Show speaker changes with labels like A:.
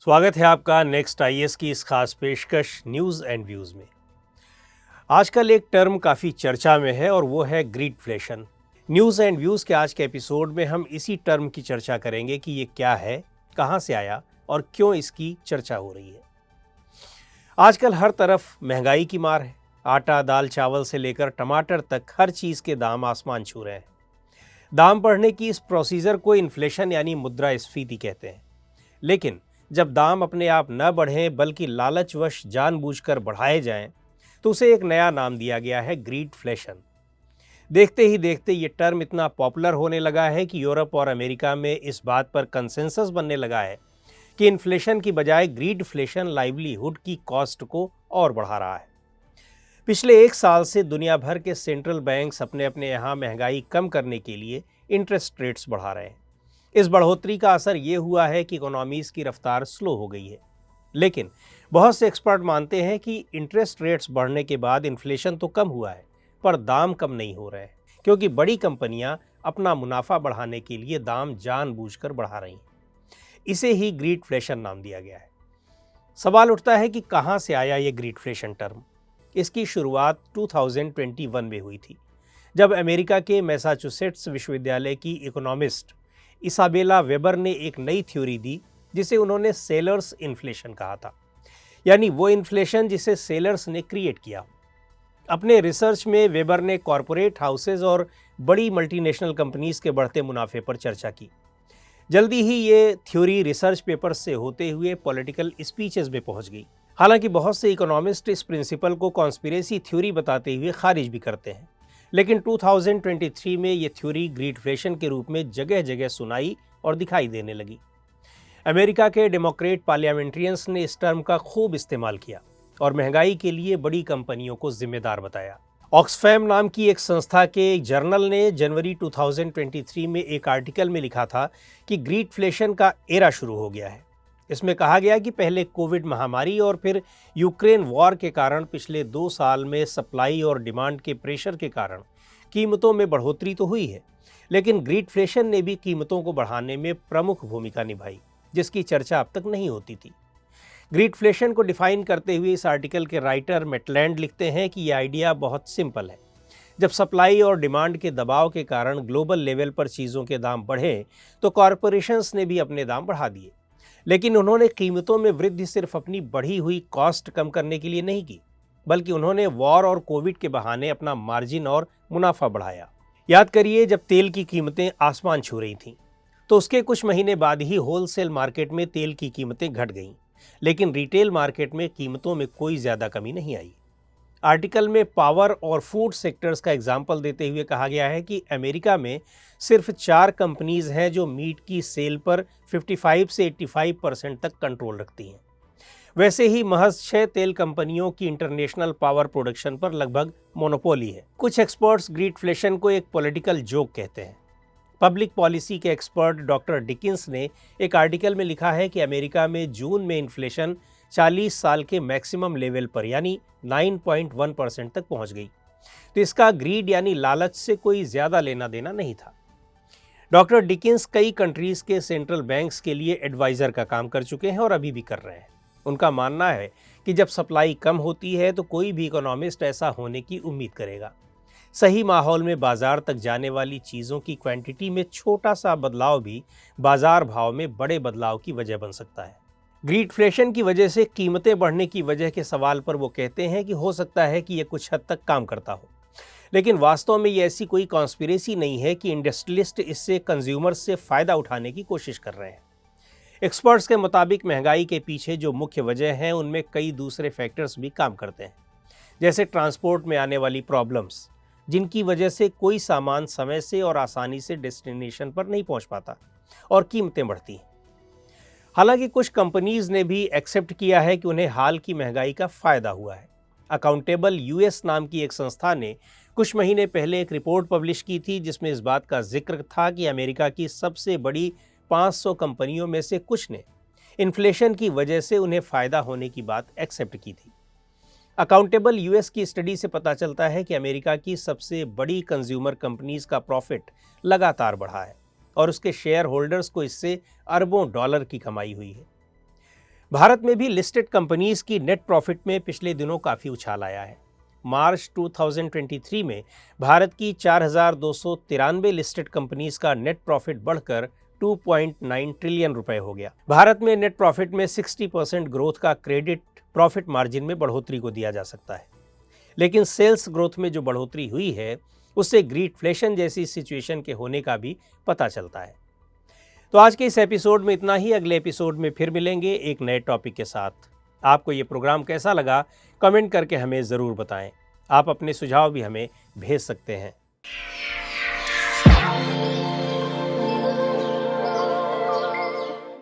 A: स्वागत है आपका नेक्स्ट आईएएस की इस खास पेशकश न्यूज़ एंड व्यूज़ में। आजकल एक टर्म काफ़ी चर्चा में है और वो है ग्रीडफ्लेशन। न्यूज़ एंड व्यूज़ के आज के एपिसोड में हम इसी टर्म की चर्चा करेंगे कि ये क्या है, कहाँ से आया और क्यों इसकी चर्चा हो रही है। आजकल हर तरफ महंगाई की मार है। आटा, दाल, चावल से लेकर टमाटर तक हर चीज़ के दाम आसमान छू रहे हैं। दाम बढ़ने की इस प्रोसीजर को इन्फ्लेशन यानी मुद्रास्फीति कहते हैं। लेकिन जब दाम अपने आप न बढ़ें बल्कि लालचवश जानबूझकर बढ़ाए जाएं, तो उसे एक नया नाम दिया गया है, ग्रीडफ्लेशन। देखते ही देखते ये टर्म इतना पॉपुलर होने लगा है कि यूरोप और अमेरिका में इस बात पर कंसेंसस बनने लगा है कि इन्फ्लेशन की बजाय ग्रीडफ्लेशन लाइवलीहुड की कॉस्ट को और बढ़ा रहा है। पिछले एक साल से दुनिया भर के सेंट्रल बैंक्स अपने अपने यहाँ महंगाई कम करने के लिए इंटरेस्ट रेट्स बढ़ा रहे हैं। इस बढ़ोतरी का असर ये हुआ है कि इकोनॉमीज की रफ्तार स्लो हो गई है। लेकिन बहुत से एक्सपर्ट मानते हैं कि इंटरेस्ट रेट्स बढ़ने के बाद इन्फ्लेशन तो कम हुआ है, पर दाम कम नहीं हो रहे हैं, क्योंकि बड़ी कंपनियां अपना मुनाफा बढ़ाने के लिए दाम जानबूझकर बढ़ा रही हैं। इसे ही ग्रीडफ्लेशन नाम दिया गया है। सवाल उठता है कि कहाँ से आया ये ग्रीडफ्लेशन टर्म। इसकी शुरुआत 2021 में हुई थी, जब अमेरिका के मैसाचुसेट्स विश्वविद्यालय की इकोनॉमिस्ट इसाबेला वेबर ने एक नई थ्योरी दी, जिसे उन्होंने सेलर्स इन्फ्लेशन कहा था, यानी वो इन्फ्लेशन जिसे सेलर्स ने क्रिएट किया। अपने रिसर्च में वेबर ने कॉरपोरेट हाउसेज और बड़ी मल्टीनेशनल कंपनीज के बढ़ते मुनाफे पर चर्चा की। जल्दी ही ये थ्योरी रिसर्च पेपर्स से होते हुए पॉलिटिकल स्पीचेस में पहुंच गई। हालांकि बहुत से इकोनॉमिस्ट इस प्रिंसिपल को कॉन्स्पिरेसी थ्योरी बताते हुए खारिज भी करते हैं, लेकिन 2023 में ये थ्योरी ग्रीडफ्लेशन के रूप में जगह जगह सुनाई और दिखाई देने लगी। अमेरिका के डेमोक्रेट पार्लियामेंट्रियंस ने इस टर्म का खूब इस्तेमाल किया और महंगाई के लिए बड़ी कंपनियों को जिम्मेदार बताया। ऑक्सफैम नाम की एक संस्था के एक जर्नल ने जनवरी 2023 में एक आर्टिकल में लिखा था कि ग्रीडफ्लेशन का एरा शुरू हो गया है। इसमें कहा गया कि पहले कोविड महामारी और फिर यूक्रेन वॉर के कारण पिछले 2 साल में सप्लाई और डिमांड के प्रेशर के कारण कीमतों में बढ़ोतरी तो हुई है, लेकिन ग्रीडफ्लेशन ने भी कीमतों को बढ़ाने में प्रमुख भूमिका निभाई, जिसकी चर्चा अब तक नहीं होती थी। ग्रीडफ्लेशन को डिफाइन करते हुए इस आर्टिकल के राइटर मैटलैंड लिखते हैं कि यह आइडिया बहुत सिंपल है। जब सप्लाई और डिमांड के दबाव के कारण ग्लोबल लेवल पर चीज़ों के दाम बढ़े, तो कॉरपोरेशंस ने भी अपने दाम बढ़ा दिए, लेकिन उन्होंने कीमतों में वृद्धि सिर्फ अपनी बढ़ी हुई कॉस्ट कम करने के लिए नहीं की, बल्कि उन्होंने वॉर और कोविड के बहाने अपना मार्जिन और मुनाफा बढ़ाया। याद करिए, जब तेल की कीमतें आसमान छू रही थीं, तो उसके कुछ महीने बाद ही होलसेल मार्केट में तेल की कीमतें घट गईं, लेकिन रिटेल मार्केट में कीमतों में कोई ज़्यादा कमी नहीं आई। आर्टिकल में पावर और फूड सेक्टर्स का एग्जाम्पल देते हुए कहा गया है कि अमेरिका में सिर्फ 4 कंपनीज हैं जो मीट की सेल पर 55 से 85% तक कंट्रोल रखती हैं। वैसे ही महज 6 तेल कंपनियों की इंटरनेशनल पावर प्रोडक्शन पर लगभग मोनोपोली है। कुछ एक्सपर्ट्स ग्रीडफ्लेशन को एक पॉलिटिकल जोक कहते हैं। पब्लिक पॉलिसी के एक्सपर्ट डॉक्टर डिकिंस ने एक आर्टिकल में लिखा है कि अमेरिका में जून में इन्फ्लेशन 40 साल के मैक्सिमम लेवल पर यानी 9.1% तक पहुंच गई। तो इसका ग्रीड यानी लालच से कोई ज़्यादा लेना देना नहीं था। डॉक्टर डिकिंस कई कंट्रीज़ के सेंट्रल बैंक्स के लिए एडवाइज़र का काम कर चुके हैं और अभी भी कर रहे हैं। उनका मानना है कि जब सप्लाई कम होती है तो कोई भी इकोनॉमिस्ट ऐसा होने की उम्मीद करेगा। सही माहौल में बाजार तक जाने वाली चीज़ों की क्वांटिटी में छोटा सा बदलाव भी बाजार भाव में बड़े बदलाव की वजह बन सकता है। ग्रीडफ्लेशन की वजह से कीमतें बढ़ने की वजह के सवाल पर वो कहते हैं कि हो सकता है कि यह कुछ हद तक काम करता हो, लेकिन वास्तव में ये ऐसी कोई कॉन्स्पिरेसी नहीं है कि इंडस्ट्रियलिस्ट इससे कंज्यूमर्स से फ़ायदा उठाने की कोशिश कर रहे हैं। एक्सपर्ट्स के मुताबिक महंगाई के पीछे जो मुख्य वजह हैं उनमें कई दूसरे फैक्टर्स भी काम करते हैं, जैसे ट्रांसपोर्ट में आने वाली प्रॉब्लम्स, जिनकी वजह से कोई सामान समय से और आसानी से डेस्टिनेशन पर नहीं पहुंच पाता और कीमतें बढ़ती हैं। हालांकि कुछ कंपनीज ने भी एक्सेप्ट किया है कि उन्हें हाल की महंगाई का फ़ायदा हुआ है। अकाउंटेबल यूएस नाम की एक संस्था ने कुछ महीने पहले एक रिपोर्ट पब्लिश की थी, जिसमें इस बात का जिक्र था कि अमेरिका की सबसे बड़ी 500 कंपनियों में से कुछ ने इन्फ्लेशन की वजह से उन्हें फ़ायदा होने की बात एक्सेप्ट की थी। अकाउंटेबल यूएस की स्टडी से पता चलता है कि अमेरिका की सबसे बड़ी कंज्यूमर कंपनीज का प्रॉफिट लगातार बढ़ा है और उसके शेयर होल्डर्स को इससे अरबों डॉलर की कमाई हुई है। भारत में भी लिस्टेड कंपनीज की नेट प्रॉफिट में पिछले दिनों काफ़ी उछाल आया है। मार्च 2023 में भारत की 4,293 लिस्टेड कंपनीज का नेट प्रॉफिट बढ़कर 2.9 ट्रिलियन रुपए हो गया। भारत में नेट प्रॉफिट में 60% ग्रोथ का क्रेडिट प्रॉफिट मार्जिन में बढ़ोतरी को दिया जा सकता है, लेकिन सेल्स ग्रोथ में जो बढ़ोतरी हुई है उससे ग्रीडफ्लेशन जैसी सिचुएशन के होने का भी पता चलता है। तो आज के इस एपिसोड में इतना ही। अगले एपिसोड में फिर मिलेंगे एक नए टॉपिक के साथ। आपको ये प्रोग्राम कैसा लगा कमेंट करके हमें ज़रूर बताएं। आप अपने सुझाव भी हमें भेज सकते हैं।